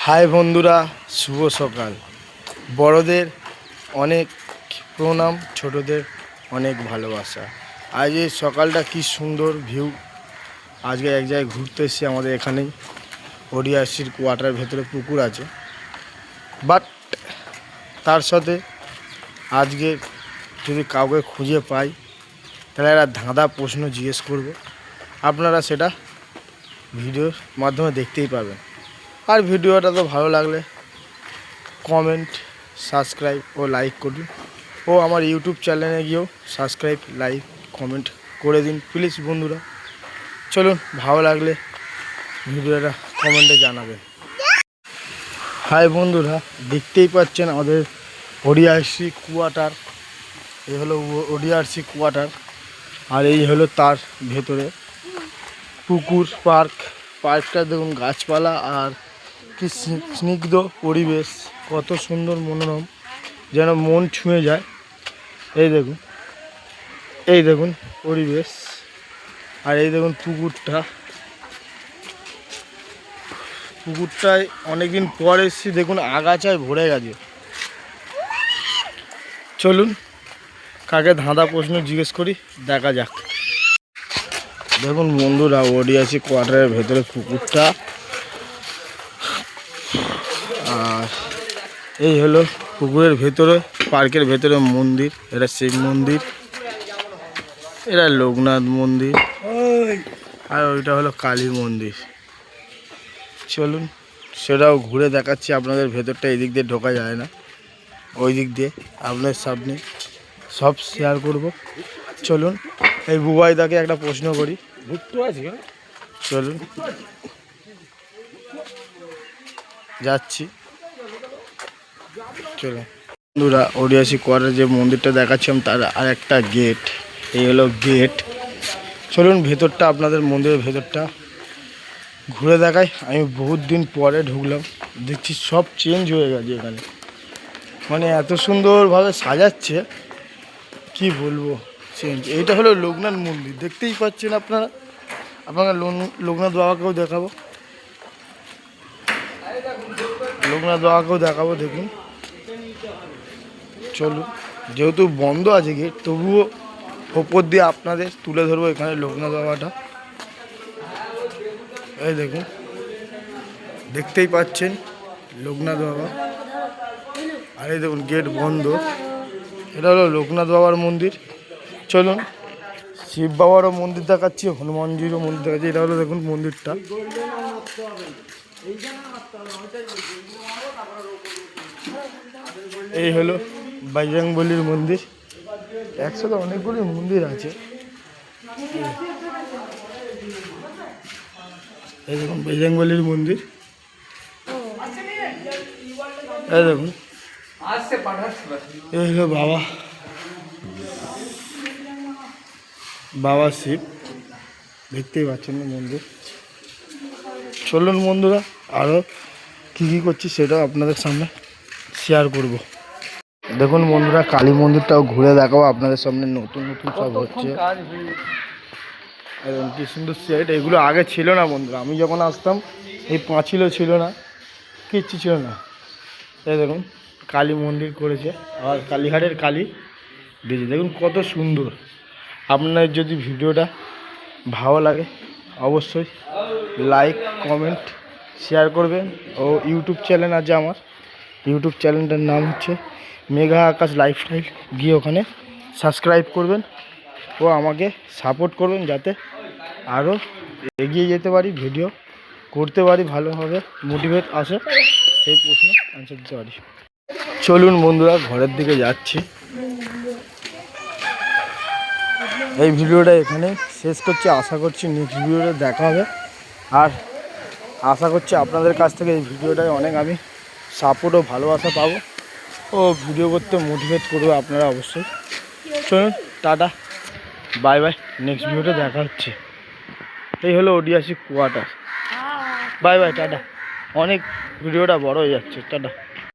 High বন্ধুরা, শুভ সকাল। বড়দের অনেক প্রণাম, ছোটদের অনেক ভালোবাসা। আজ এই সকালটা কি সুন্দর ভিউ। আজকে এক জায়গায় ঘুরতে এসেছি, আমাদের এখানেই ওডিআরসির কোয়ার্টারের ভেতরে পুকুর আছে। বাট তার সাথে আজকে যদি কাউকে খুঁজে পাই তাহলে একটা ধাঁধা প্রশ্ন জিজ্ঞেস করব, আপনারা সেটা ভিডিওর মাধ্যমে দেখতেই পাবেন। আর ভিডিওটা তো ভালো লাগলে কমেন্ট, সাবস্ক্রাইব ও লাইক করুন, ও আমার ইউটিউব চ্যানেলে গিয়েও সাবস্ক্রাইব, লাইক, কমেন্ট করে দিন প্লিজ বন্ধুরা। চলুন, ভালো লাগলে ভিডিওটা কমেন্টে জানাবেন। হাই বন্ধুরা, দেখতেই পাচ্ছেন আমাদের ওডিআরসি কোয়ার্টার। এই হলো ওডিআরসি কোয়ার্টার, আর এই হলো তার ভেতরে পুকুর, পার্কটা দেখুন, গাছপালা আর কি স্নিগ্ধ পরিবেশ, কত সুন্দর মনোরম, যেন মন ছুঁয়ে যায়। এই দেখুন পরিবেশ, আর এই দেখুন পুকুরটায় অনেকদিন পর এসেছি, দেখুন আগাছায় ভরে গেছে। চলুন কাকে ধাঁধা প্রশ্ন জিজ্ঞেস করি, দেখা যাক। দেখুন বন্ধুরা, ওডিআরসি কোয়ার্টারের ভেতরে পুকুরটা, আর এই হলো পুকুরের ভেতরে, পার্কের ভেতরে মন্দির। এটা শিব মন্দির, এটা লোকনাথ মন্দির, আর ওইটা হলো কালী মন্দির। চলুন সেটাও ঘুরে দেখাচ্ছি আপনাদের। ভেতরটা এই দিক দিয়ে ঢোকা যায় না, ওই দিক দিয়ে আপনাদের সামনে সব শেয়ার করব। চলুন এই বুবাইদাকে একটা প্রশ্ন করি। চলুন যাচ্ছি। চলুন বন্ধুরা, ওডিআরসি কোয়ার্টারে যে মন্দিরটা দেখাচ্ছিলাম তার আর একটা গেট, এই হলো গেট। চলুন ভেতরটা, আপনাদের মন্দিরের ভেতরটা ঘুরে দেখাই। আমি বহুত দিন পরে ঢুকলাম, দেখছি সব চেঞ্জ হয়ে গেছে এখানে, মানে এত সুন্দরভাবে সাজাচ্ছে কি বলবো, চেঞ্জ। এইটা হলো লোকনাথ মন্দির, দেখতেই পাচ্ছেন আপনারা। আপনারা লোকনাথ বাবাকেও দেখাবো, দেখুন। চলুন, যেহেতু বন্ধ আছে গেট, তবুও ওপর দিয়ে আপনাদের তুলে ধরবো এখানে লোকনাথ বাবাটা। এই দেখুন, দেখতেই পাচ্ছেন লোকনাথ বাবা, আর এই দেখুন গেট বন্ধ। এটা হলো লোকনাথ বাবার মন্দির। চলুন শিব বাবারও মন্দির দেখাচ্ছি, হনুমানজিরও মন্দির দেখাচ্ছি। এটা হলো দেখুন মন্দিরটা। এই হলো বজরংবলীর মন্দির। একসাথে অনেকগুলি মন্দির আছে। এই দেখুন বজরংবলীর মন্দির, এই দেখুন। এই হলো বাবা শিব, দেখতেই পাচ্ছেন মন্দির। চলুন বন্ধুরা, আরও কী করছি সেটাও আপনাদের সামনে শেয়ার করব। দেখুন বন্ধুরা, কালী মন্দিরটাও ঘুরে দেখাবো আপনাদের সামনে। নতুন সব হচ্ছে, একদম কি সুন্দর সেট। এগুলো আগে ছিল না বন্ধুরা, আমি যখন আসতাম এই পাঁচিলও ছিল না, কিচ্ছু ছিল না। এই দেখুন কালী মন্দির করেছে, আর কালীঘাটের কালী দিয়েছে, দেখুন কত সুন্দর। আপনার যদি ভিডিওটা ভালো লাগে অবশ্যই লাইক, কমেন্ট, শেয়ার করবেন। ও ইউটিউব চ্যানেল আছে আমার, ইউটিউব চ্যানেলটার নাম হচ্ছে মেঘা আকাশ লাইফস্টাইল। গিয়ে ওখানে সাবস্ক্রাইব করবেন ও আমাকে সাপোর্ট করবেন, যাতে আরও এগিয়ে যেতে পারি, ভিডিও করতে পারি, ভালোভাবে মোটিভেট আসে, সেই প্রশ্ন অ্যান্সার দিতে পারি। চলুন বন্ধুরা, ঘরের দিকে যাচ্ছি। এই ভিডিওটা এখানে শেষ করছি, আশা করছি নেক্সট ভিডিওটা দেখা হবে। আর আশা করছি আপনাদের কাছ থেকে এই ভিডিওটায় অনেক আমি সাপোর্ট ও ভালোবাসা পাবো, ও ভিডিও করতে মোটিভেট করবে আপনারা অবশ্যই। চলুন টাটা, বাই বাই, নেক্সট ভিডিওতে দেখা হচ্ছে। এই হলো ওডিআরসি কোয়ার্টার। Bye bye, tata. অনেক ভিডিওটা বড় হয়ে যাচ্ছে, টাটা।